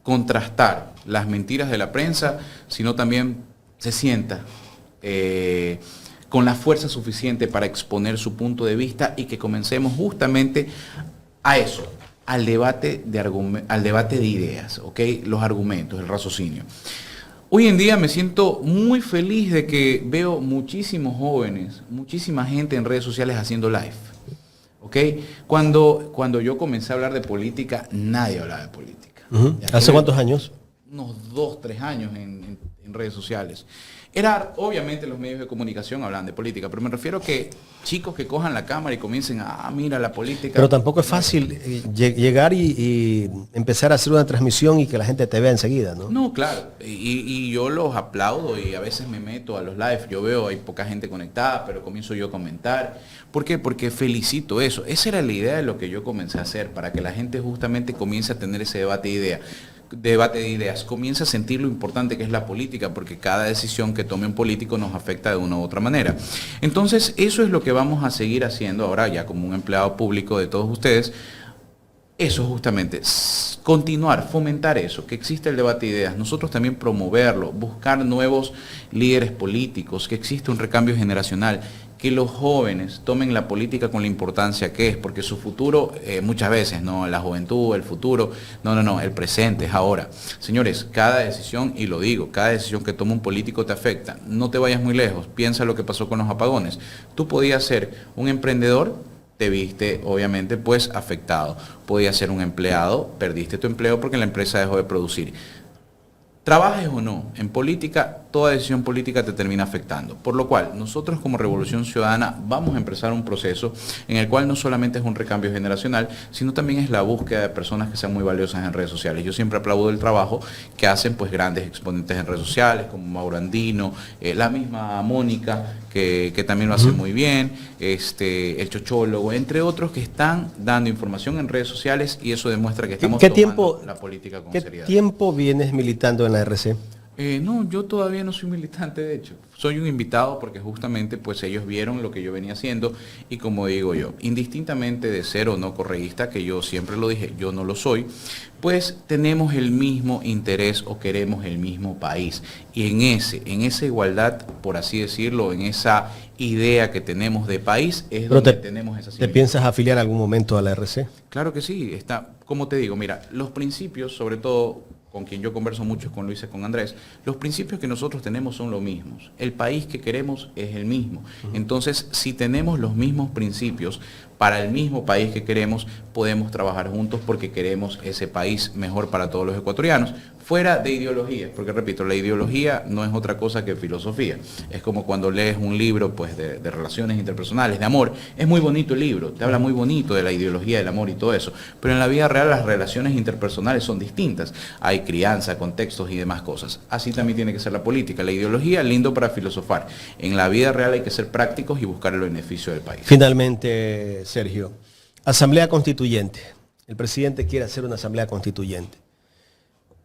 contrastar las mentiras de la prensa, sino también se sienta con la fuerza suficiente para exponer su punto de vista y que comencemos justamente a eso, al debate de ideas, ¿ok? Los argumentos, el raciocinio. Hoy en día me siento muy feliz de que veo muchísimos jóvenes, muchísima gente en redes sociales haciendo live. ¿Ok? Cuando yo comencé a hablar de política, nadie hablaba de política. ¿Hace cuántos años? Unos 2, 3 años en redes sociales. Obviamente los medios de comunicación hablan de política, pero me refiero a que chicos que cojan la cámara y comiencen mira la política. Pero tampoco es fácil llegar y empezar a hacer una transmisión y que la gente te vea enseguida, ¿no? No, claro. Y yo los aplaudo y a veces me meto a los live. Yo veo, hay poca gente conectada, pero comienzo yo a comentar. ¿Por qué? Porque felicito eso. Esa era la idea de lo que yo comencé a hacer, para que la gente justamente comience a tener ese debate de ideas, comienza a sentir lo importante que es la política, porque cada decisión que tome un político nos afecta de una u otra manera. Entonces, eso es lo que vamos a seguir haciendo ahora ya como un empleado público de todos ustedes. Eso justamente, continuar, fomentar eso, que exista el debate de ideas, nosotros también promoverlo, buscar nuevos líderes políticos, que exista un recambio generacional, que los jóvenes tomen la política con la importancia que es, porque su futuro, muchas veces, no, la juventud, el futuro, no, el presente es ahora. Señores, cada decisión, y lo digo, cada decisión que toma un político te afecta. No te vayas muy lejos, piensa lo que pasó con los apagones. Tú podías ser un emprendedor, te viste obviamente pues afectado. Podías ser un empleado, perdiste tu empleo porque la empresa dejó de producir. Trabajes o no, en política, toda decisión política te termina afectando. Por lo cual, nosotros como Revolución Ciudadana vamos a empezar un proceso en el cual no solamente es un recambio generacional, sino también es la búsqueda de personas que sean muy valiosas en redes sociales. Yo siempre aplaudo el trabajo que hacen pues grandes exponentes en redes sociales, como Mauro Andino, la misma Mónica, que también lo hace muy bien, el Chochólogo, entre otros que están dando información en redes sociales, y eso demuestra que estamos tomando la política con seriedad. ¿Qué tiempo vienes militando en la RC? No, yo todavía no soy militante, de hecho. Soy un invitado porque justamente pues ellos vieron lo que yo venía haciendo, y como digo yo, indistintamente de ser o no correísta, que yo siempre lo dije, yo no lo soy, pues tenemos el mismo interés o queremos el mismo país. Y en esa igualdad, por así decirlo, en esa idea que tenemos de país, es donde tenemos esa similitud. ¿Te piensas afiliar en algún momento a la RC? Claro que sí, como te digo, mira, los principios, sobre todo con quien yo converso mucho, con Luis y con Andrés, los principios que nosotros tenemos son los mismos. El país que queremos es el mismo. Entonces, si tenemos los mismos principios para el mismo país que queremos, podemos trabajar juntos porque queremos ese país mejor para todos los ecuatorianos, fuera de ideología, porque repito, la ideología no es otra cosa que filosofía. Es como cuando lees un libro pues, de relaciones interpersonales, de amor. Es muy bonito el libro, te habla muy bonito de la ideología del amor y todo eso, pero en la vida real las relaciones interpersonales son distintas. Hay crianza, contextos y demás cosas. Así también tiene que ser la política. La ideología, lindo para filosofar. En la vida real hay que ser prácticos y buscar el beneficio del país. Finalmente, Sergio, Asamblea Constituyente. El presidente quiere hacer una Asamblea Constituyente.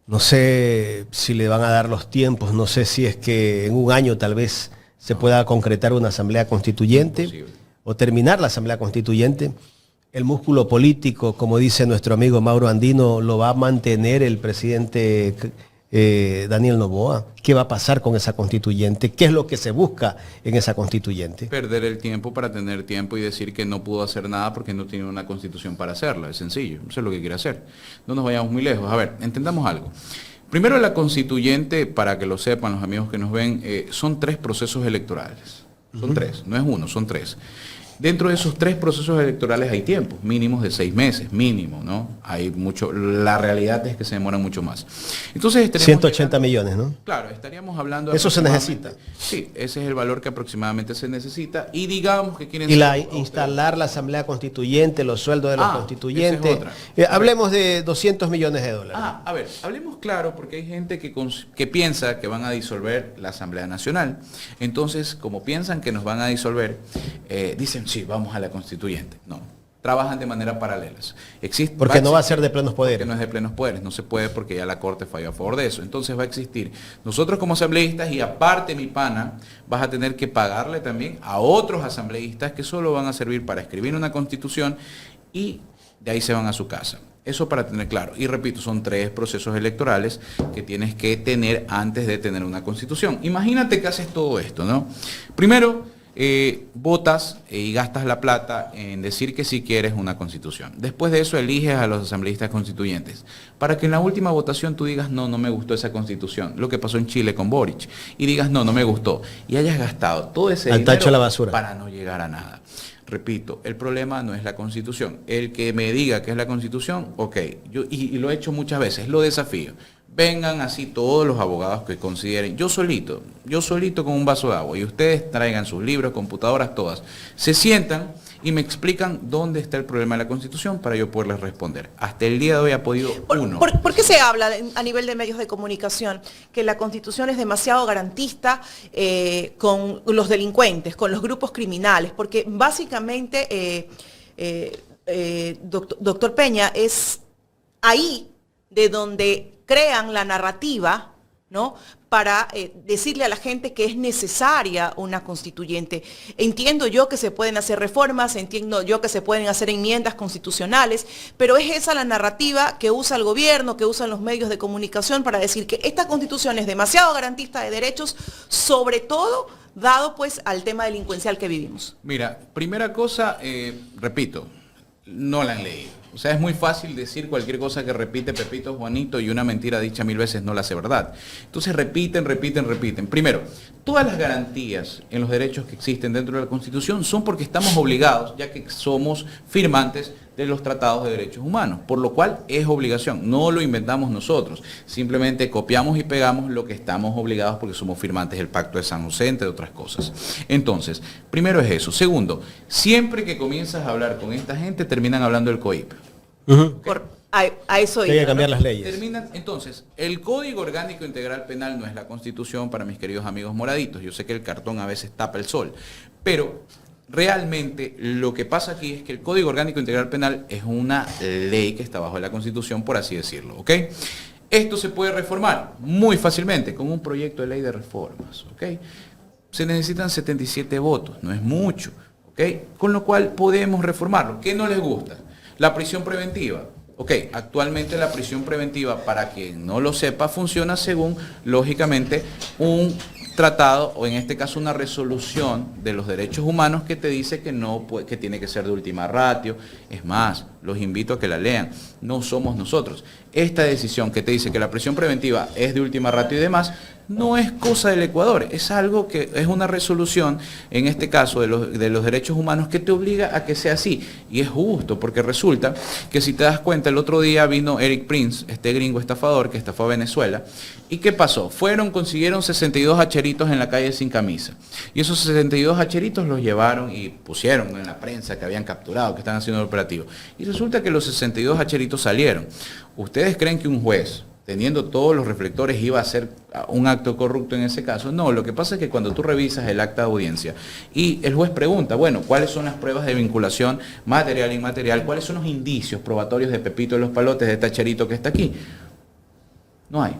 No sé si le van a dar los tiempos, no sé si es que en un año tal vez se pueda concretar una Asamblea Constituyente. Imposible. O terminar la Asamblea Constituyente. El músculo político, como dice nuestro amigo Mauro Andino, lo va a mantener el presidente Daniel Noboa? ¿Qué va a pasar con esa constituyente? ¿Qué es lo que se busca en esa constituyente? Perder el tiempo para tener tiempo y decir que no pudo hacer nada porque no tiene una constitución para hacerla. Es sencillo, eso es lo que quiere hacer. No nos vayamos muy lejos. A ver, entendamos algo. Primero, la constituyente, para que lo sepan los amigos que nos ven, son 3 procesos electorales. Son 3, no es uno, son 3. Dentro de esos 3 procesos electorales hay tiempos mínimos de 6 meses, mínimo, ¿no? Hay mucho, la realidad es que se demoran mucho más. Entonces 180 millones, ¿no? Claro, estaríamos hablando... Eso se necesita. Sí, ese es el valor que aproximadamente se necesita y digamos que quieren... Y instalar la Asamblea Constituyente, los sueldos de los constituyentes. Esa es otra. Hablemos de 200 millones de dólares. A ver, hablemos claro porque hay gente que piensa que van a disolver la Asamblea Nacional. Entonces, como piensan que nos van a disolver, dicen, sí, vamos a la constituyente. No, trabajan de manera paralelas. Porque no va a ser de plenos poderes. Porque no es de plenos poderes, no se puede porque ya la Corte falló a favor de eso. Entonces va a existir nosotros como asambleístas y aparte, mi pana, vas a tener que pagarle también a otros asambleístas que solo van a servir para escribir una constitución y de ahí se van a su casa. Eso para tener claro. Y repito, son 3 procesos electorales que tienes que tener antes de tener una constitución. Imagínate que haces todo esto, ¿no? Primero, votas y gastas la plata en decir que sí quieres una constitución. Después de eso eliges a los asambleístas constituyentes para que en la última votación tú digas no me gustó esa constitución, lo que pasó en Chile con Boric, y digas no me gustó, y hayas gastado todo ese al dinero tacho de la basura para no llegar a nada. Repito, el problema no es la Constitución. El que me diga que es la Constitución, ok, y lo he hecho muchas veces, lo desafío. Vengan así todos los abogados que consideren, yo solito con un vaso de agua, y ustedes traigan sus libros, computadoras, todas. Se sientan y me explican dónde está el problema de la Constitución para yo poderles responder. Hasta el día de hoy ha podido uno. ¿Por qué se habla a nivel de medios de comunicación que la Constitución es demasiado garantista con los delincuentes, con los grupos criminales? Porque básicamente, doctor Peña, es ahí de donde crean la narrativa, ¿no?, para decirle a la gente que es necesaria una constituyente. Entiendo yo que se pueden hacer reformas, entiendo yo que se pueden hacer enmiendas constitucionales, pero es esa la narrativa que usa el gobierno, que usan los medios de comunicación para decir que esta constitución es demasiado garantista de derechos, sobre todo dado pues al tema delincuencial que vivimos. Mira, primera cosa, repito, no la han leído. O sea, es muy fácil decir cualquier cosa que repite Pepito Juanito y una mentira dicha 1000 veces no la hace verdad. Entonces repiten. Primero, todas las garantías en los derechos que existen dentro de la Constitución son porque estamos obligados, ya que somos firmantes de los tratados de derechos humanos, por lo cual es obligación, no lo inventamos nosotros, simplemente copiamos y pegamos lo que estamos obligados porque somos firmantes del Pacto de San José, entre otras cosas. Entonces, primero es eso. Segundo, siempre que comienzas a hablar con esta gente, terminan hablando del COIP. A eso hay que cambiar las leyes. Entonces, el Código Orgánico Integral Penal no es la Constitución para mis queridos amigos moraditos. Yo sé que el cartón a veces tapa el sol, pero realmente lo que pasa aquí es que el Código Orgánico Integral Penal es una ley que está bajo la Constitución, por así decirlo, ¿ok? Esto se puede reformar muy fácilmente con un proyecto de ley de reformas, ¿ok? Se necesitan 77 votos, no es mucho, ¿ok? Con lo cual podemos reformarlo. ¿Qué no les gusta? La prisión preventiva. Ok, actualmente la prisión preventiva, para quien no lo sepa, funciona según, lógicamente, un tratado, o en este caso una resolución de los derechos humanos que te dice que no puede, que tiene que ser de última ratio. Es más, los invito a que la lean. No somos nosotros. Esta decisión que te dice que la prisión preventiva es de última ratio y demás, no es cosa del Ecuador, es algo que es una resolución, en este caso de los derechos humanos, que te obliga a que sea así. Y es justo, porque resulta que si te das cuenta, el otro día vino Eric Prince, este gringo estafador que estafó a Venezuela. ¿Y qué pasó? Consiguieron 62 hacheritos en la calle sin camisa. Y esos 62 hacheritos los llevaron y pusieron en la prensa que habían capturado, que están haciendo el operativo. Y resulta que los 62 hacheritos salieron. ¿Ustedes creen que un juez, teniendo todos los reflectores, iba a hacer un acto corrupto en ese caso? No, lo que pasa es que cuando tú revisas el acta de audiencia y el juez pregunta, bueno, ¿cuáles son las pruebas de vinculación material e inmaterial? ¿Cuáles son los indicios probatorios de Pepito de los Palotes, de Tacherito que está aquí? No hay.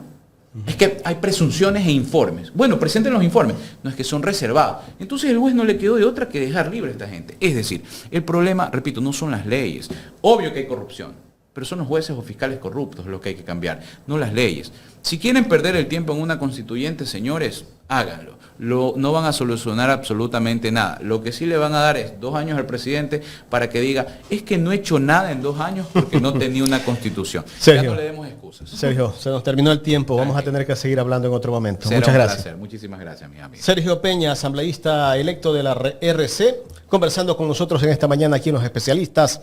Es que hay presunciones e informes. Bueno, presenten los informes. No, es que son reservados. Entonces el juez no le quedó de otra que dejar libre a esta gente. Es decir, el problema, repito, no son las leyes. Obvio que hay corrupción. pero son los jueces o fiscales corruptos los que hay que cambiar, no las leyes. Si quieren perder el tiempo en una constituyente, señores, háganlo. No van a solucionar absolutamente nada. Lo que sí le van a dar es 2 años al presidente para que diga, es que no he hecho nada en 2 años porque no tenía una constitución. Sergio, ya no le demos excusas. Sergio, se nos terminó el tiempo. Vamos a tener que seguir hablando en otro momento. Será Muchas un gracias. placer. Muchísimas gracias, mis amigos. Sergio Peña, asambleísta electo de la RC, conversando con nosotros en esta mañana aquí en Los Especialistas.